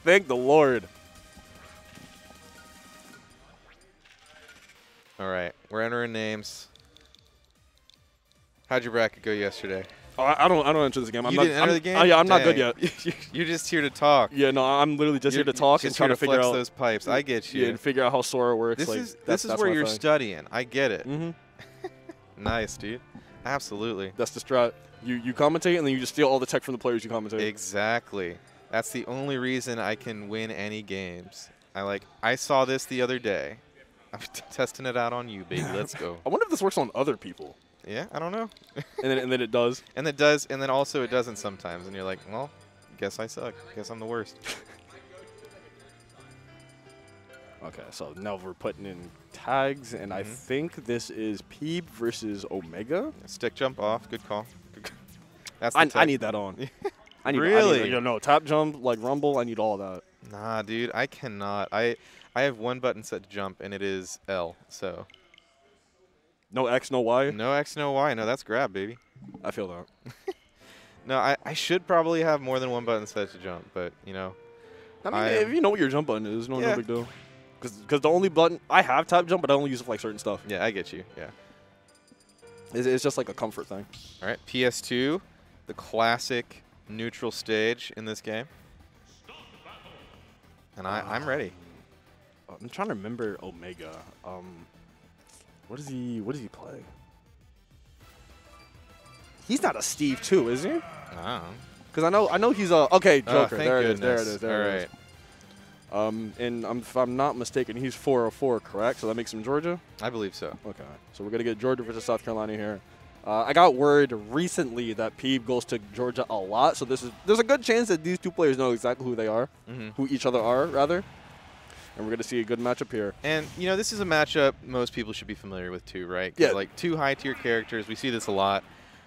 Thank the Lord. All right, we're entering names. How'd your bracket go yesterday? Oh, I don't enter this game. You didn't enter the game? Oh, yeah, I'm not good Dang. yet. You're just here to talk. Yeah, no, I'm literally just here to talk and try to figure flex out those pipes. I get you. Yeah, and figure out how Sora works. This is where you're studying. I get it. Mm-hmm. Nice, dude. Absolutely. That's the strat. You commentate and then you just steal all the tech from the players you commentate. Exactly. That's the only reason I can win any games. I saw this the other day. I'm testing it out on you, baby. Let's go. I wonder if this works on other people. Yeah, I don't know. and then it does. And it does, and then also it doesn't sometimes. And you're like, well, guess I suck. Guess I'm the worst. Okay, so now we're putting in tags, and I think this is Peeb versus Omega. Stick jump off. Good call. That's I need that on. I need really? No, tap jump, like Rumble, I need all that. Nah, dude, I cannot. I have one button set to jump, and it is L, so. No X, no Y? No X, no Y. No, that's grab, baby. I feel that. No, I should probably have more than one button set to jump, but, you know. I mean, if you know what your jump button is, no big deal. Because the only button, I have tap jump, but I only use it for like certain stuff. Yeah, I get you, yeah. It's just like a comfort thing. All right, PS2, the classic neutral stage in this game. And I'm ready. I'm trying to remember Omega. What does he play? He's not a Steve too, is he? I don't know. Because I know he's a Joker. Thank goodness. There it is. And if I'm not mistaken, he's 404, correct? So that makes him Georgia? I believe so. Okay. So we're going to get Georgia versus South Carolina here. I got word recently that Peeb goes to Georgia a lot, so there's a good chance that these two players know exactly who they are, who each other are, rather. And we're going to see a good matchup here. And, you know, this is a matchup most people should be familiar with too, right? Yeah. Like two high-tier characters. We see this a lot.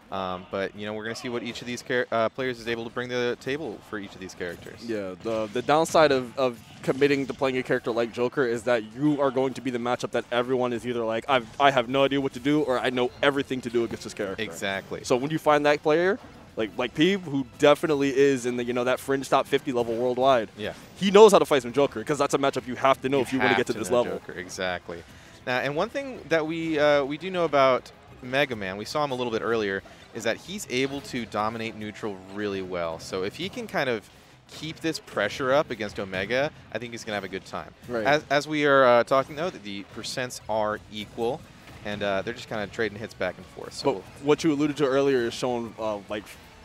But, you know, we're going to see what each of these players is able to bring to the table for each of these characters. Yeah, the downside of committing to playing a character like Joker is that you are going to be the matchup that everyone is either like, I have no idea what to do, or I know everything to do against this character. Exactly. So when you find that player, like Peeb, who definitely is in the, that fringe top 50 level worldwide, yeah, he knows how to fight some Joker, because that's a matchup you have to know if you want to get to this level. Joker. Exactly. Now, and one thing that we do know about Megaman, we saw him a little bit earlier, is that he's able to dominate neutral really well. So if he can kind of keep this pressure up against Omega, I think he's going to have a good time. Right. As we are talking, though, that the percents are equal, and they're just kind of trading hits back and forth. So but what you alluded to earlier is showing, like,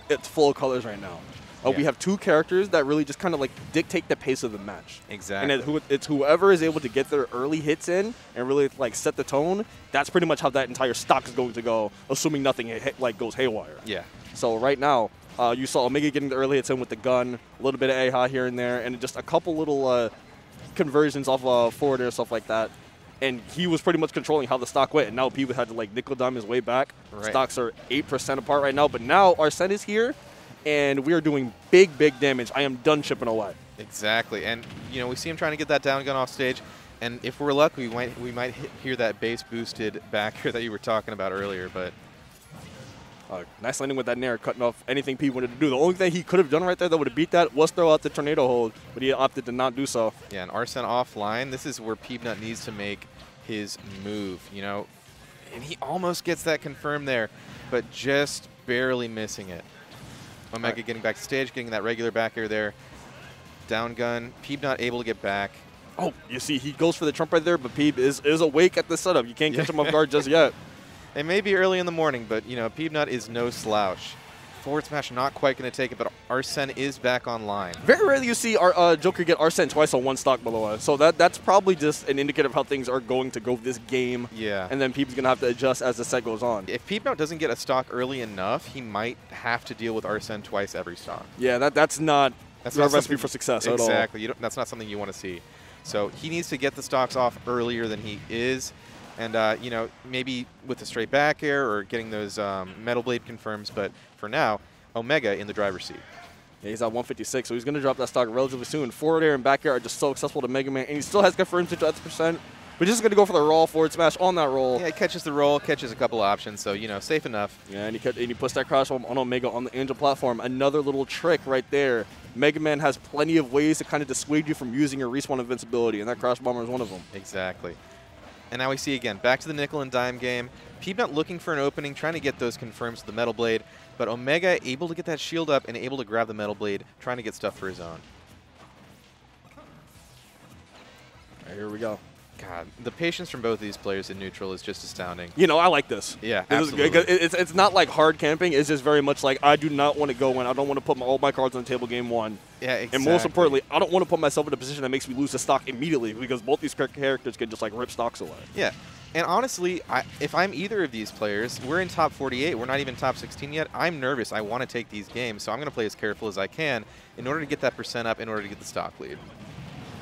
it's full colors right now. Yeah. We have two characters that really just kind of like dictate the pace of the match. Exactly. And it's whoever is able to get their early hits in and really like set the tone. That's pretty much how that entire stock is going to go, assuming nothing goes haywire. Yeah. So right now, you saw Omega getting the early hits in with the gun, a little bit of AHA here and there, and just a couple little conversions off forward air, stuff like that. And he was pretty much controlling how the stock went. And now people had to like nickel dime his way back. Right. Stocks are 8% apart right now. But now Arsene is here, and we are doing big, big damage. I am done chipping away. Exactly. And, you know, we see him trying to get that down gun off stage. And if we're lucky, we might hear that base boosted back here that you were talking about earlier. But nice landing with that nair, cutting off anything Pete wanted to do. The only thing he could have done right there that would have beat that was throw out the tornado hold, but he opted to not do so. Yeah, and Arsene offline. This is where Peabnut needs to make his move, you know. And he almost gets that confirmed there, but just barely missing it. Omega getting back to stage, getting that regular back air there. Down gun. Peabnut able to get back. Oh, you see, he goes for the trump right there, but Peeb is awake at the setup. You can't catch him off guard just yet. It may be early in the morning, but, you know, Peabnut is no slouch. Forward smash not quite going to take it, but Arsene is back online. Very rarely you see our Joker get Arsene twice on one stock, by the way. So that's probably just an indicator of how things are going to go this game. Yeah. And then Peeb's going to have to adjust as the set goes on. If Peabnut doesn't get a stock early enough, he might have to deal with Arsene twice every stock. Yeah, that's not a recipe for success at all. Exactly. That's not something you want to see. So he needs to get the stocks off earlier than he is. And, you know, maybe with a straight back air or getting those metal blade confirms. But for now, Omega in the driver's seat. Yeah, he's at 156, so he's going to drop that stock relatively soon. Forward air and back air are just so accessible to Megaman, and he still has confirmed to that percent. But he's just going to go for the raw forward smash on that roll. Yeah, he catches the roll, catches a couple options, so, you know, safe enough. Yeah, and he puts that crash on Omega on the Angel platform. Another little trick right there Megaman has plenty of ways to kind of dissuade you from using your respawn invincibility, and that Crash Bomber is one of them. Exactly. And now we see again, back to the nickel and dime game. Peabnut looking for an opening, trying to get those confirms with the Metal Blade, but Omega able to get that shield up and able to grab the Metal Blade, trying to get stuff for his own. Right, here we go. God, the patience from both of these players in neutral is just astounding. You know, I like this. Yeah, absolutely. It's not like hard camping. It's just very much like I do not want to go in. I don't want to put all my cards on the table game one. Yeah, exactly. And most importantly, I don't want to put myself in a position that makes me lose the stock immediately because both these characters can just like rip stocks away. Yeah. And honestly, if I'm either of these players, we're in top 48. We're not even top 16 yet. I'm nervous. I want to take these games, so I'm going to play as careful as I can in order to get that percent up, in order to get the stock lead.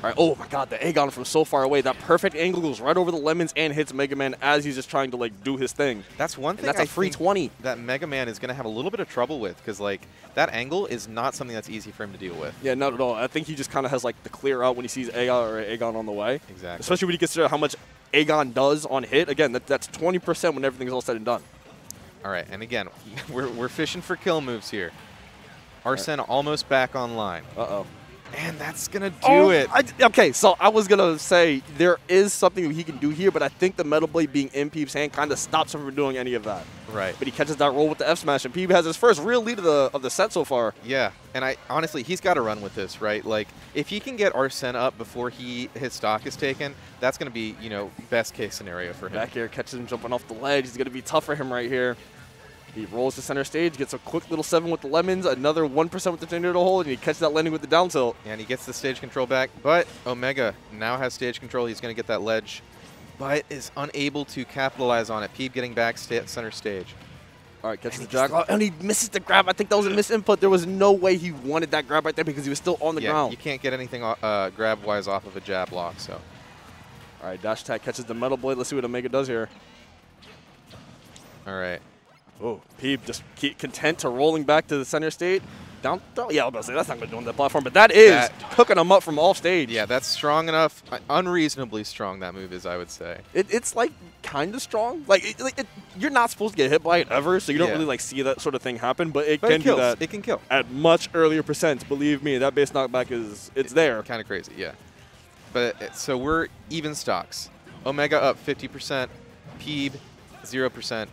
All right. Oh, my God. The Aegon from so far away. That perfect angle goes right over the lemons and hits Megaman as he's just trying to, like, do his thing. That's one thing and that's a free 20. That Megaman is going to have a little bit of trouble with because, like, that angle is not something that's easy for him to deal with. Yeah, not at all. I think he just kind of has, like, the clear out when he sees Aegon on the way. Exactly. Especially when you consider how much Aegon does on hit. Again, that's 20% when everything's all said and done. All right. And, again, we're fishing for kill moves here. Arsene almost back online. Uh-oh. And that's going to do it. Okay, so I was going to say there is something he can do here, but I think the Metal Blade being in Peeb's hand kind of stops him from doing any of that. Right. But he catches that roll with the F smash, and Peeb has his first real lead of the set so far. Yeah, and honestly, he's got to run with this, right? Like, if he can get Arsene up before his stock is taken, that's going to be, you know, best case scenario for him. Back here, catches him jumping off the ledge. He's going to be tough for him right here. He rolls to center stage, gets a quick little 7 with the lemons, another 1% with the tornado hold, and he catches that landing with the down tilt. And he gets the stage control back, but Omega now has stage control. He's going to get that ledge, but is unable to capitalize on it. Peeb getting back center stage. All right, catches the jog. Oh, and he misses the grab. I think that was a misinput. There was no way he wanted that grab right there because he was still on the ground. You can't get anything grab-wise off of a jab block, so. All right, dash attack catches the Metal Blade. Let's see what Omega does here. All right. Oh, Peeb just content to rolling back to the center stage. Down throw? Yeah, I was about to say, that's not going to do on that platform, but that is hooking him up from off stage. Yeah, that's strong enough. Unreasonably strong, that move is, I would say. It's like kind of strong. Like, you're not supposed to get hit by it ever, so you don't really like see that sort of thing happen, but it can do that. It can kill. At much earlier percents. Believe me, that base knockback it's there. Kind of crazy, yeah. But so we're even stocks. Omega up 50%, Peeb 0%.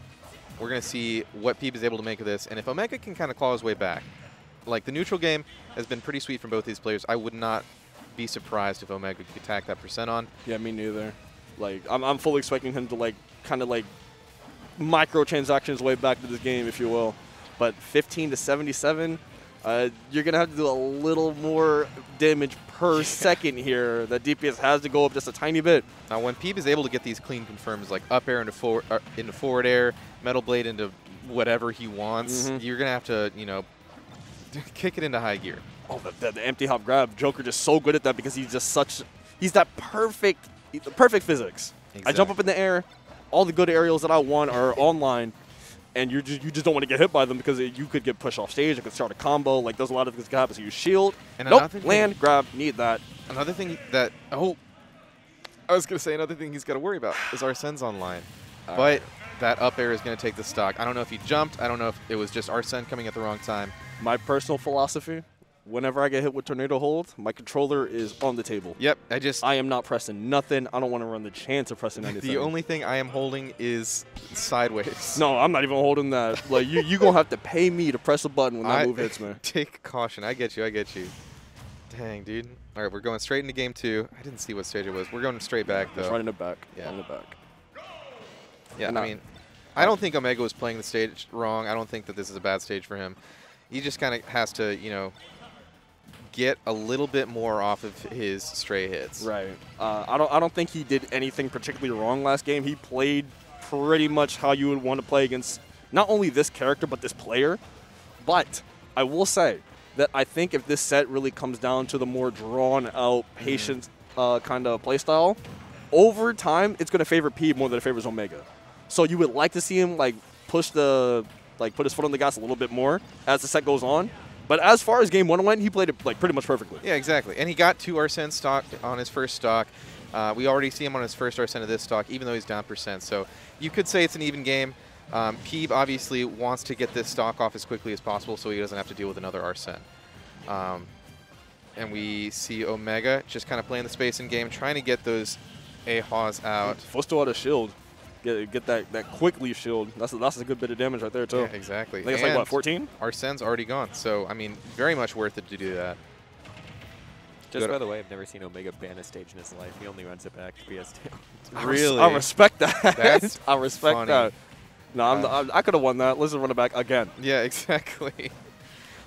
We're going to see what Peeb is able to make of this. And if Omega can kind of claw his way back, like the neutral game has been pretty sweet from both these players. I would not be surprised if Omega could attack that percent on. Yeah, me neither. Like, I'm fully expecting him to, like, kind of, like, microtransactions way back to this game, if you will. But 15 to 77, you're going to have to do a little more damage per second here. That DPS has to go up just a tiny bit. Now, when Peeb is able to get these clean confirms, like up air into forward air, Metal Blade into whatever he wants, you're going to have to, you know, kick it into high gear. Oh, the empty hop grab. Joker just so good at that because he's just he's that perfect physics. Exactly. I jump up in the air. All the good aerials that I want are online. And you just don't want to get hit by them because you could get pushed off stage. It could start a combo. Like, there's a lot of things that can happen. So you shield. And nope, land, grab, need that. Another thing that, I was going to say another thing he's got to worry about is Arsene's online. But that up air is going to take the stock. I don't know if he jumped. I don't know if it was just Arsene coming at the wrong time. My personal philosophy, whenever I get hit with tornado hold, my controller is on the table. Yep. I am not pressing nothing. I don't want to run the chance of pressing anything. The only thing I am holding is sideways. No, I'm not even holding that. Like, you going to have to pay me to press a button when that move hits me. Take caution. I get you. Dang, dude. All right, we're going straight into game 2. I didn't see what stage it was. We're going straight back, though. It's right in the back. Yeah. In the back. Yeah, I mean, I don't think Omega was playing the stage wrong. I don't think that this is a bad stage for him. He just kind of has to, you know, get a little bit more off of his stray hits. Right. I don't think he did anything particularly wrong last game. He played pretty much how you would want to play against not only this character but this player. But I will say that I think if this set really comes down to the more drawn-out, patient kind of play style, over time it's going to favor Peeb more than it favors Omega. So you would like to see him like put his foot on the gas a little bit more as the set goes on. But as far as game 1 went, he played it like pretty much perfectly. Yeah, exactly. And he got 2 Arsene stock on his first stock. We already see him on his first Arsene of this stock, even though he's down percent. So you could say it's an even game. Peeb obviously wants to get this stock off as quickly as possible so he doesn't have to deal with another Arsene. And we see Omega just kind of playing the space in game, trying to get those AHAs out. Fusto out of shield. Get that quick leaf shield. That's a good bit of damage right there, too. Yeah, exactly. I think it's like, what, 14? Arsene's already gone. So, I mean, very much worth it to do that. Just by the way, I've never seen Omega ban a stage in his life. He only runs it back to PS2. Really? I respect that. That's I respect funny. that. No, I could have won that. Let's just run it back again. Yeah, exactly.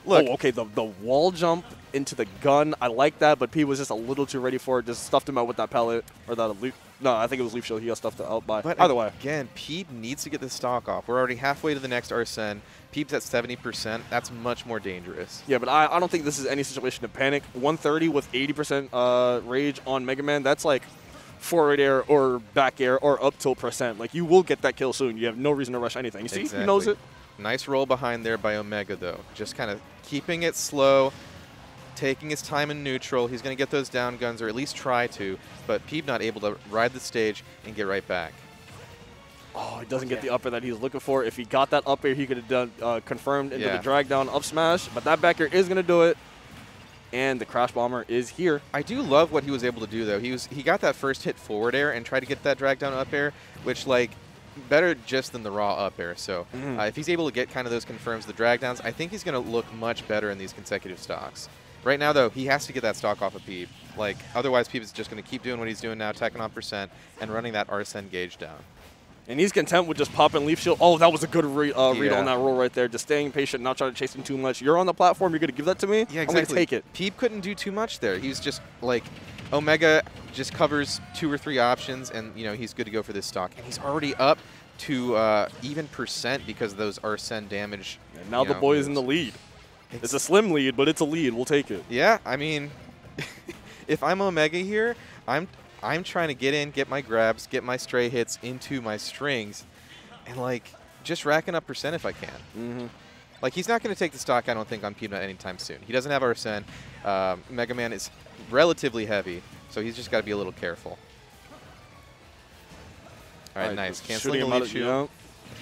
Look. Oh, okay, the wall jump into the gun, I like that, but P was just a little too ready for it. Just stuffed him out with that pellet. Or that leaf. No, I think it was leaf shield. He got stuffed out by. But either way. Again, Peeb needs to get the stock off. We're already halfway to the next Arsene. Peeb's at 70%. That's much more dangerous. Yeah, but I don't think this is any situation to panic. 130 with 80% rage on Megaman, that's like forward air or back air or up tilt %. Like, you will get that kill soon. You have no reason to rush anything. You see? Exactly. He knows it. Nice roll behind there by Omega, though. Just kind of keeping it slow, taking his time in neutral. He's going to get those down guns, or at least try to, but Peeb not able to ride the stage and get right back. Oh, he doesn't get the upper that he's looking for. If he got that up air, he could have done confirmed into the drag down up smash, but that back air is going to do it. And the crash bomber is here. I do love what he was able to do, though. He got that first hit forward air and tried to get that drag down up air, which, like, better just than the raw up air. So if he's able to get kind of those confirms, the drag downs, I think he's going to look much better in these consecutive stocks. Right now, though, he has to get that stock off of Peeb. Like, otherwise, Peeb is just going to keep doing what he's doing now, tacking on % and running that Arsene gauge down. And he's content with just popping leaf shield. Oh, that was a good read on that roll right there. Just staying patient, not trying to chase him too much. You're on the platform. You're going to give that to me? Yeah, exactly. I'm going to take it. Peeb couldn't do too much there. He was just like, Omega just covers 2 or 3 options, and he's good to go for this stock. And he's already up to even % because of those Arsene damage. And now the boy is in the lead. It's a slim lead, but it's a lead. We'll take it. Yeah, I mean, if I'm Omega here, I'm trying to get in, get my grabs, get my stray hits into my strings, and, like, just racking up % if I can. Like, he's not going to take the stock, I don't think, on Peabnut anytime soon. He doesn't have Arsene. Megaman is relatively heavy, so he's just got to be a little careful. All right, nice. Canceling the lead shield.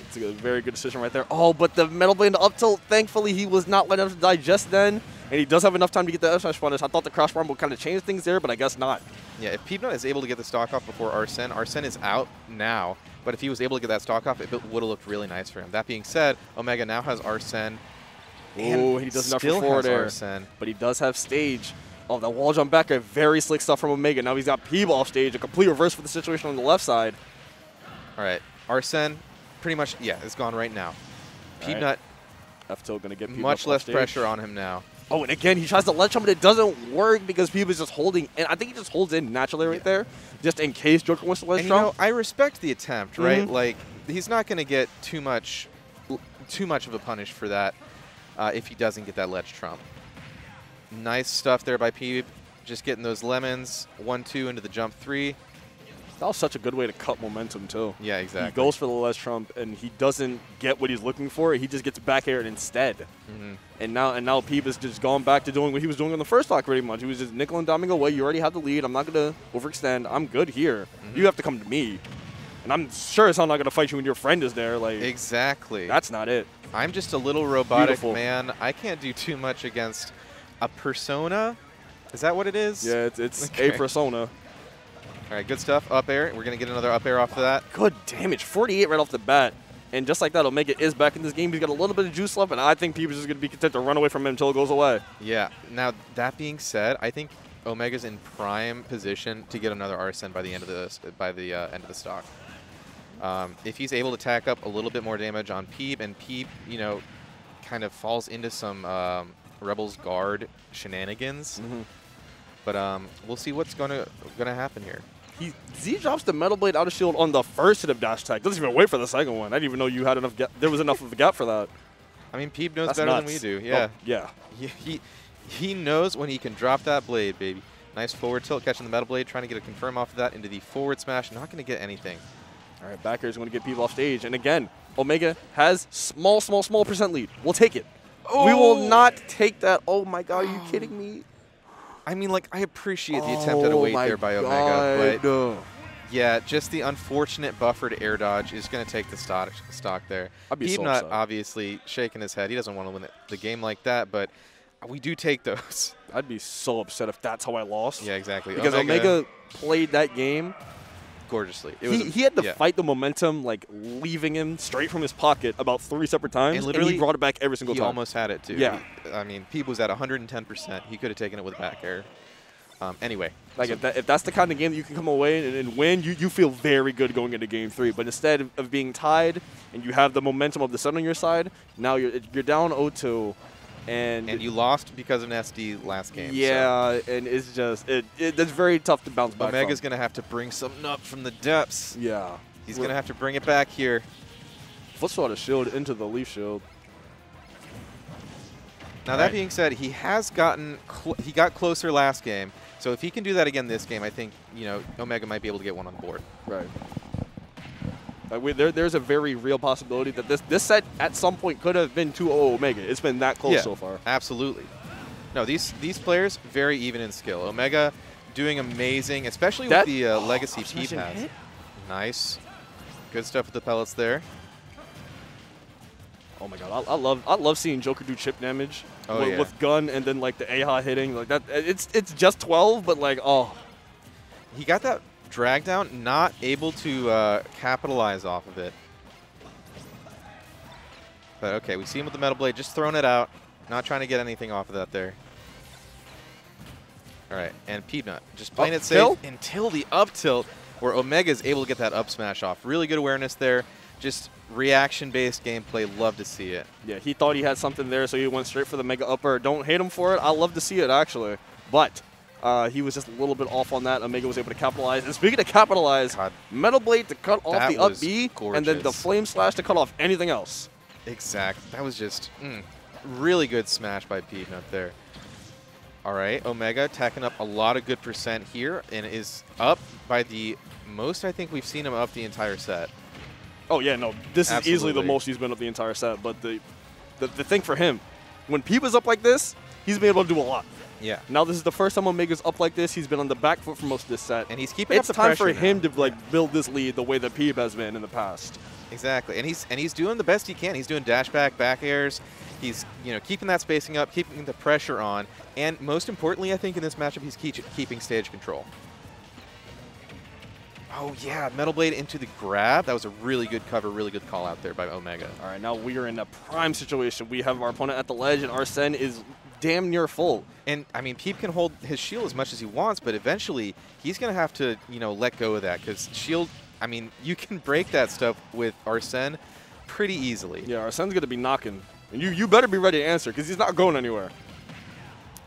It's a very good decision right there. Oh, but the metal blade up tilt, thankfully, he was not letting him digest then. And he does have enough time to get the F-smash punish. I thought the crash bomb would kind of change things there, but I guess not. Yeah, if Peabnut is able to get the stock off before Arsene, Arsene is out now. But if he was able to get that stock off, it would have looked really nice for him. That being said, Omega now has Arsene. Oh, he does enough for forward air. Arsene. But he does have stage. Oh, that wall jump back, a very slick stuff from Omega. Now he's got Peeb off stage, a complete reverse for the situation on the left side. All right, Arsene pretty much, is gone right now. Peabnut, right. F-tilt going to get Peeb much less pressure on him now. Oh, and again, he tries to ledge jump, but it doesn't work because Peeb is just holding. And I think he just holds in naturally right there, just in case Joker wants to ledge jump. I respect the attempt, right? Like, he's not going to get too much of a punish for that if he doesn't get that ledge trump. Nice stuff there by Peeb. Just getting those lemons. 1-2 into the jump 3. That was such a good way to cut momentum, too. Yeah, exactly. He goes for the ledge trump, and he doesn't get what he's looking for. He just gets back aired instead. And now Peeb has just gone back to doing what he was doing in the first stock pretty much. He was just nickel and diming away. You already have the lead. I'm not going to overextend. I'm good here. You have to come to me. And I'm sure as hell not going to fight you when your friend is there. Like, exactly. That's not it. I'm just a little robotic man. I can't do too much against a persona. Is that what it is? Yeah, it's a persona. All right, good stuff. Up air. We're going to get another up air off of that. Good damage. 48 right off the bat. And just like that, Omega is back in this game. He's got a little bit of juice left, and I think Peeb is just going to be content to run away from him until it goes away. Yeah. Now, that being said, I think Omega's in prime position to get another Arsene by the end of the stock. If he's able to tack up a little bit more damage on Peeb, and Peeb, kind of falls into some Rebels guard shenanigans. But we'll see what's gonna happen here. Z drops the metal blade out of shield on the first hit of dash tag. Doesn't even wait for the second one. I didn't even know you had enough. There was enough of a gap for that. I mean, Peeb knows better than we do. Yeah. Oh, yeah. He knows when he can drop that blade, baby. Nice forward tilt, catching the metal blade, trying to get a confirm off of that into the forward smash. Not going to get anything. All right, back air is going to get Peeb off stage. And again, Omega has small % lead. We'll take it. Oh. We will not take that. Oh, my God. Are you kidding me? I mean, like, I appreciate the attempt at a wait there by Omega, but yeah, just the unfortunate buffered air dodge is going to take the stock there. I'd be Peabnut obviously shaking his head. He doesn't want to win the game like that, but We do take those. I'd be so upset if that's how I lost. Yeah, exactly. Because Omega played that game gorgeously. He had to fight the momentum, like leaving him straight from his pocket about 3 separate times, and literally he brought it back every single time. He almost had it, too. Yeah. I mean, Peeb was at 110%. He could have taken it with back air. Anyway. Like if that's the kind of game that you can come away and win, you feel very good going into Game 3. But instead of being tied and you have the momentum of the sun on your side, now you're down 0-2. And you lost because of an SD last game. Yeah, so. And it's just it's very tough to bounce back. Omega's going to have to bring something up from the depths. Yeah. He's going to have to bring it back here. Foot swat a shield into the leaf shield. Now that being said, he has gotten he got closer last game. So if he can do that again this game, I think Omega might be able to get one on board. Right. There's a very real possibility that this set at some point could have been 2-0 Omega. It's been that close so far. Absolutely. No, these players very even in skill. Omega doing amazing, especially with the legacy Peeb has. Nice, good stuff with the pellets there. Oh my God, I love seeing Joker do chip damage with gun and then like the AHA hitting like that. It's just 12, but like he got that drag down, not able to capitalize off of it. But okay, we see him with the Metal Blade, just throwing it out, not trying to get anything off of that there. All right, and Peabnut just playing it safe until the up tilt, where Omega is able to get that up smash off. Really good awareness there. Just reaction-based gameplay. Love to see it. Yeah, he thought he had something there, so he went straight for the Mega Upper. Don't hate him for it. I love to see it, actually. But he was just a little bit off on that. Omega was able to capitalize. And speaking of capitalize, Metal Blade to cut off the up B, and then the Flame Slash to cut off anything else. Exact. That was just really good smash by Peabnut there. All right, Omega tacking up a lot of good percent here and is up by the most I think we've seen him up the entire set. Oh, yeah, no, this is easily the most he's been up the entire set. But the thing for him, when Peeb is up like this, he's been able to do a lot. Yeah. Now this is the first time Omega's up like this. He's been on the back foot for most of this set. And he's keeping up the pressure. It's time for him to like build this lead the way that Peeb has been in the past. Exactly. And he's doing the best he can. He's doing dash back airs. He's keeping that spacing up, keeping the pressure on. And most importantly, I think in this matchup, he's keeping stage control. Oh, yeah, Metal Blade into the grab. That was a really good cover, really good call out there by Omega. All right, now we are in a prime situation. We have our opponent at the ledge, and Arsene is damn near full. And, I mean, Peeb can hold his shield as much as he wants, but eventually he's going to have to, let go of that because shield, I mean, you can break that stuff with Arsene pretty easily. Yeah, Arsene's going to be knocking. And you better be ready to answer because he's not going anywhere.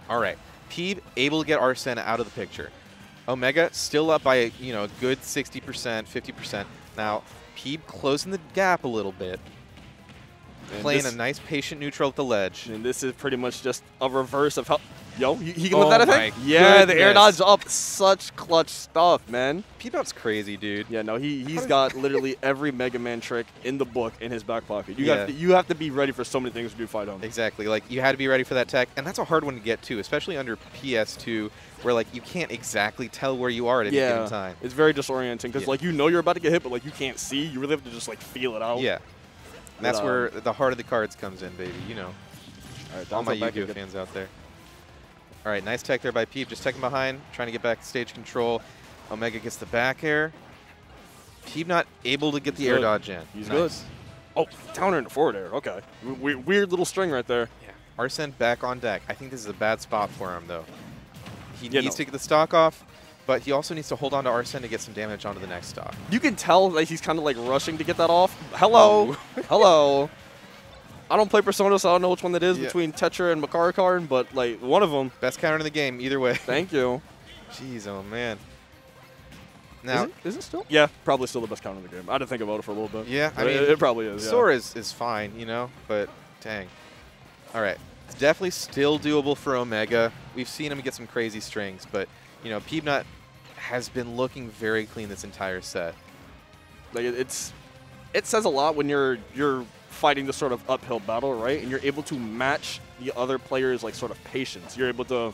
All right, Peeb able to get Arsene out of the picture. Omega still up by a good 60%, 50%. Now Peeb closing the gap a little bit, playing a nice patient neutral at the ledge. And this is pretty much just a reverse of how. Yo, he can lift that, I think? Yeah, goodness. The air dodge up. Such clutch stuff, man. Peabnut's crazy, dude. Yeah, no, he's got literally every Mega Man trick in the book in his back pocket. You have to be ready for so many things to do fight on. Exactly. Like, you had to be ready for that tech, and that's a hard one to get to, especially under PS2, where, like, you can't exactly tell where you are at any given time. It's very disorienting because, like, you're about to get hit, but, like, you can't see. You really have to just, like, feel it out. Yeah. And that's where the heart of the cards comes in, baby, All right, all my Yu-Gi-Oh fans out there. All right, nice tech there by Peeb, just teching behind, trying to get back to stage control. Omega gets the back air. Peeb not able to get the air dodge in. He's good. Oh, counter into forward air. Okay. Weird little string right there. Yeah. Arsene back on deck. I think this is a bad spot for him, though. He needs to get the stock off, but he also needs to hold on to Arsene to get some damage onto the next stock. You can tell that he's kind of like rushing to get that off. Hello. Hello. I don't play Persona, so I don't know which one that is between Tetra and Makarikarn, but like one of them. Best counter in the game, either way. Thank you. Jeez, oh man. Now, is it still? Yeah, probably still the best counter in the game. I had to think about it for a little bit. Yeah, I mean, it probably is. Sora is fine, but dang. All right, it's definitely still doable for Omega. We've seen him get some crazy strings, but Peabnut has been looking very clean this entire set. Like it says a lot when you're fighting this sort of uphill battle, right? And you're able to match the other player's like sort of patience. You're able to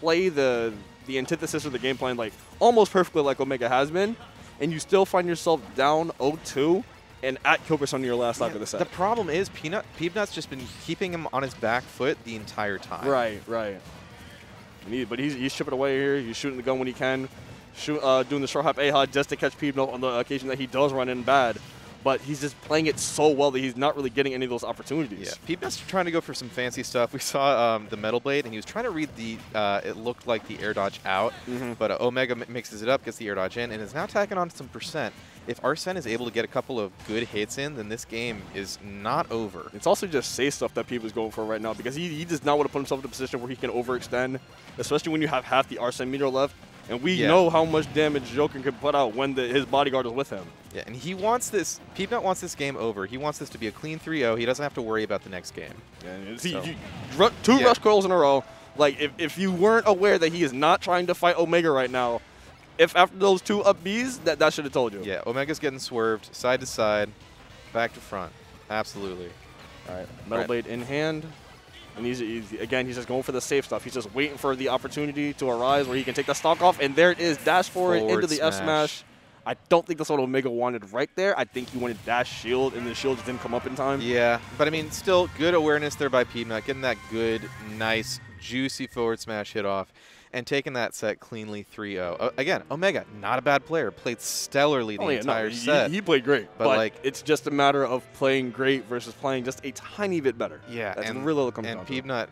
play the antithesis of the game plan like almost perfectly like Omega has been, and you still find yourself down 0-2 and at kill percent on your last stock of the set. The problem is Peabnut's just been keeping him on his back foot the entire time. Right. But he's chipping away here. He's shooting the gun when he can. Doing the short hop A-ha just to catch Peabnut on the occasion that he does run in bad. But he's just playing it so well that he's not really getting any of those opportunities. Yeah, Peabnut's trying to go for some fancy stuff. We saw the Metal Blade, and he was trying to read the, it looked like the air dodge out, but Omega mixes it up, gets the air dodge in, and is now tacking on some percent. If Arsene is able to get a couple of good hits in, then this game is not over. It's also just safe stuff that Peab is going for right now because he does not want to put himself in a position where he can overextend, especially when you have half the Arsene meter left. And we know how much damage Joker can put out when his bodyguard is with him. Yeah, and he wants this. Peabnut wants this game over. He wants this to be a clean 3-0. He doesn't have to worry about the next game. Yeah, see, two rush coils in a row. Like, if you weren't aware that he is not trying to fight Omega right now, if after those 2 up Bs, that should have told you. Yeah, Omega's getting swerved side to side, back to front. Absolutely. All right, Metal Blade in hand. And he's just going for the safe stuff. He's just waiting for the opportunity to arise where he can take the stock off. And there it is, dash forward into the F smash. I don't think that's what Omega wanted right there. I think he wanted dash shield, and the shield just didn't come up in time. Yeah, but I mean, still good awareness there by Peabnut, getting that good, nice, juicy forward smash hit off, and taking that set cleanly 3-0. Again, Omega, not a bad player, played stellarly the entire set. He played great, but like like, it's just a matter of playing great versus playing just a tiny bit better. Yeah, that's and really what it comes down and to. Peabnut